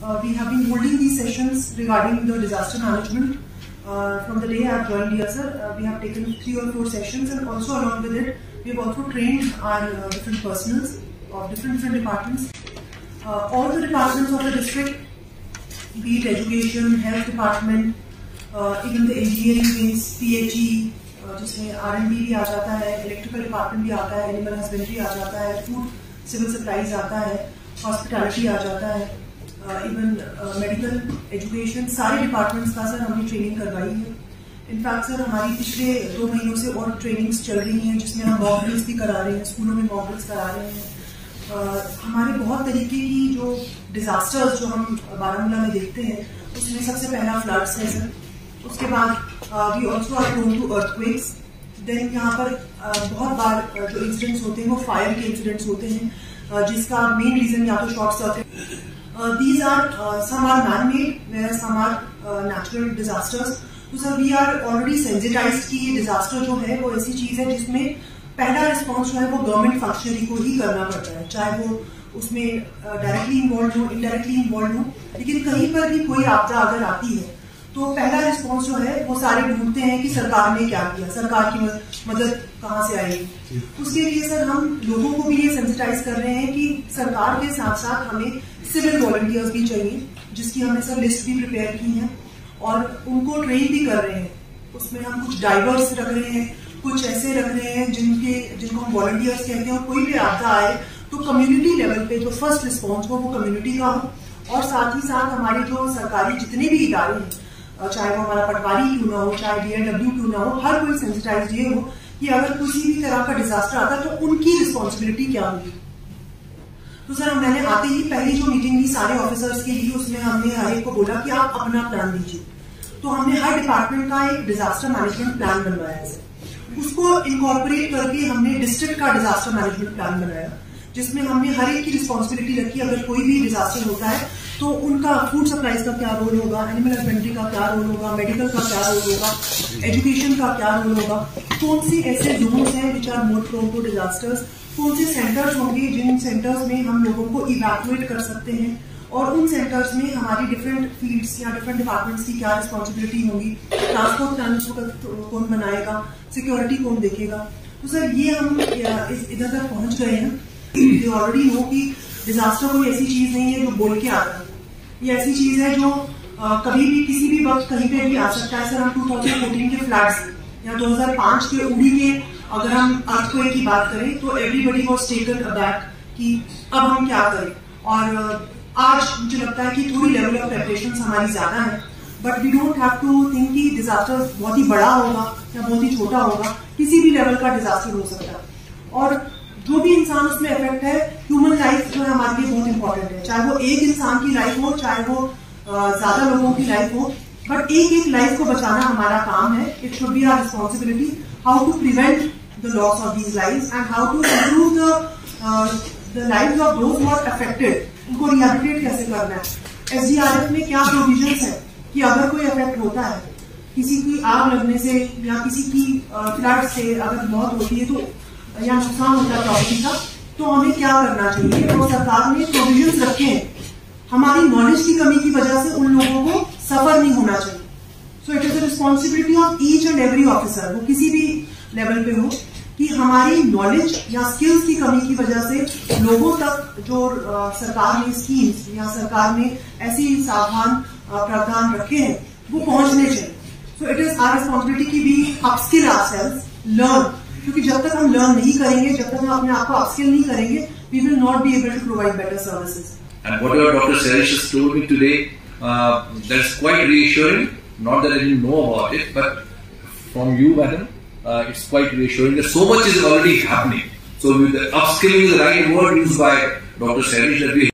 We have been holding these sessions regarding the disaster management from the day I have joined here, sir. We have taken 3 or 4 sessions, and also along with it, we have also trained our different personals of different departments. All the departments of the district, be it education, health department, even the engineering wings, PHE, जिसमें R&D भी आ जाता है, electrical department भी आता है, animal husbandry आ जाता है, food civil supplies आता है, हॉस्पिटैलिटी आ जाता है, इवन मेडिकल एजुकेशन, सारे डिपार्टमेंट्स का सर हमने ट्रेनिंग करवाई है. इनफैक्ट सर हमारी पिछले 2 महीनों से और ट्रेनिंग्स चल रही हैं, जिसमें हम मॉक ड्रिल्स भी करा रहे हैं, स्कूलों में मॉक ड्रिल्स करा रहे हैं. हमारे बहुत तरीके की जो डिजास्टर्स जो हम बारामूला में देखते हैं, उसमें सबसे पहला फ्लड्स है सर. उसके बाद we also are prone to earthquakes. Then यहाँ पर बहुत बार जो इंसिडेंट्स होते हैं वो फायर के इंसिडेंट्स होते हैं, जिसका मेन रीजन या तो short circuit. These are some are man-made, whereas some are natural disasters. तो sir we are already sensitized कि ये डिजास्टर जो है वो ऐसी चीज है जिसमें पहला रिस्पॉन्स जो है वो गवर्नमेंट फंक्शनरी को ही करना पड़ता है, चाहे वो उसमें डायरेक्टली इन्वॉल्व हो, इनडायरेक्टली इन्वॉल्व हो. लेकिन कहीं पर भी कोई आपदा अगर आती है तो पहला रिस्पॉन्स जो है वो सारे ढूंढते हैं कि सरकार ने क्या किया, सरकार की मदद कहाँ से आएगी. उसके लिए सर हम लोगों को भी ये सेंसिटाइज कर रहे हैं कि सरकार के साथ साथ हमें सिविल वॉलंटियर्स भी चाहिए, जिसकी हमने सर लिस्ट भी प्रिपेयर की है और उनको ट्रेन भी कर रहे हैं. उसमें हम कुछ डाइवर्स रख रहे हैं, कुछ ऐसे रख रहे हैं जिनको हम वॉलंटियर्स कहते हैं. कोई भी आपदा आए तो कम्युनिटी लेवल पे जो फर्स्ट रिस्पॉन्स हो वो कम्युनिटी का हो, और साथ ही साथ हमारे जो सरकारी जितने भी इदारे हैं, चाहे वो हमारा पटवारी क्यों ना हो, चाहे DLW क्यों ना हो, हर कोई सेंसिटाइज ये हो कि अगर किसी भी तरह का डिजास्टर आता है तो उनकी रिस्पॉन्सिबिलिटी क्या होगी. तो सर मैंने आते ही पहली जो मीटिंग ली सारे ऑफिसर्स के लिए, उसमें हमने हर एक को बोला कि आप अपना प्लान दीजिए. तो हमने हर डिपार्टमेंट का एक डिजास्टर मैनेजमेंट प्लान बनवाया है. उसको इनकॉर्पोरेट करके हमने डिस्ट्रिक्ट का डिजास्टर मैनेजमेंट प्लान बनाया, जिसमें हमने हर एक की रिस्पॉन्सिबिलिटी रखी. अगर कोई भी डिजास्टर होता है तो उनका फूड सप्लाईज का क्या रोल होगा, एनिमल हस्बेंड्री का क्या रोल होगा, मेडिकल का क्या रोल होगा, एजुकेशन का क्या रोल होगा, कौन से ऐसे जोन्स हैं which are more prone to disasters, कौन से सेंटर्स होंगे जिन सेंटर्स में हम लोगों को इवैक्यूएट कर सकते हैं, और उन सेंटर्स में हमारी डिफरेंट फील्ड्स या डिफरेंट डिपार्टमेंट्स की क्या रिस्पॉन्सिबिलिटी होगी, ट्रांसपोर्ट प्लान कौन बनाएगा, सिक्योरिटी कौन देखेगा. तो सर ये हम इधर तक पहुंच गए हैं. यू ऑलरेडी नो कि डिजास्टर कोई ऐसी चीज नहीं है जो बोल के आता है. ये ऐसी चीज है जो कभी भी किसी भी वक्त कहीं पे भी आ सकता है. सर हम 2014 के फ्लड्स या 2005 के उड़ी के अगर हम अर्थक्वेक की बात करें तो एवरीबडी वाज टेकन अबैक कि अब हम क्या करें. और आज मुझे लगता है कि थोड़ी लेवल ऑफ प्रिपरेशन हमारी ज्यादा है, but we don't have to think कि डिजास्टर बहुत ही बड़ा होगा या बहुत ही छोटा होगा. किसी भी लेवल का डिजास्टर हो सकता है, और जो भी इंसान उसमें इफेक्ट है, ह्यूमन लाइफ जो है हमारे लिए बहुत इंपॉर्टेंट है. चाहे वो एक इंसान की लाइफ हो, चाहे वो ज्यादा लोगों की लाइफ हो, बट एक लाइफ को बचाना हमारा काम है. It should be our responsibility how to prevent the loss of these lives and how to improve the lives of those who are affected. उनको रिहेबिलिटेट कैसे करना है. SDRF में क्या प्रोविजंस है कि अगर कोई अफेक्ट होता है, किसी की आग लगने से या किसी की फ्लड से अगर मौत होती है तो या नुकसान होता है प्रॉपर्टी का, तो हमें क्या करना चाहिए. तो सरकार ने प्रोविजंस रखे हैं. हमारी नॉलेज की कमी की वजह से उन लोगों को सफर नहीं होना चाहिए. So it is the responsibility of each and every officer, वो किसी भी लेवल पे हो, कि हमारी नॉलेज या स्किल्स की कमी की वजह से लोगों तक जो सरकार ने स्कीम्स या सरकार ने ऐसी सावधान प्रावधान रखे हैं वो पहुंचने चाहिए. So it is our responsibility कि वी अपस्किल आवरसेल्व्स, लर्न. क्योंकि जब तक हम लर्न नहीं करेंगे, जब तक हम अपने आप को अपस्किल नहीं करेंगे, we will not be able to provide better services. And whatever Dr. Sarish has told me today, that's quite reassuring. Not that I didn't know about it, but from you, madam, it's quite reassuring that so much is already happening. So, with the upskilling is the right word used by Dr. Sarish that we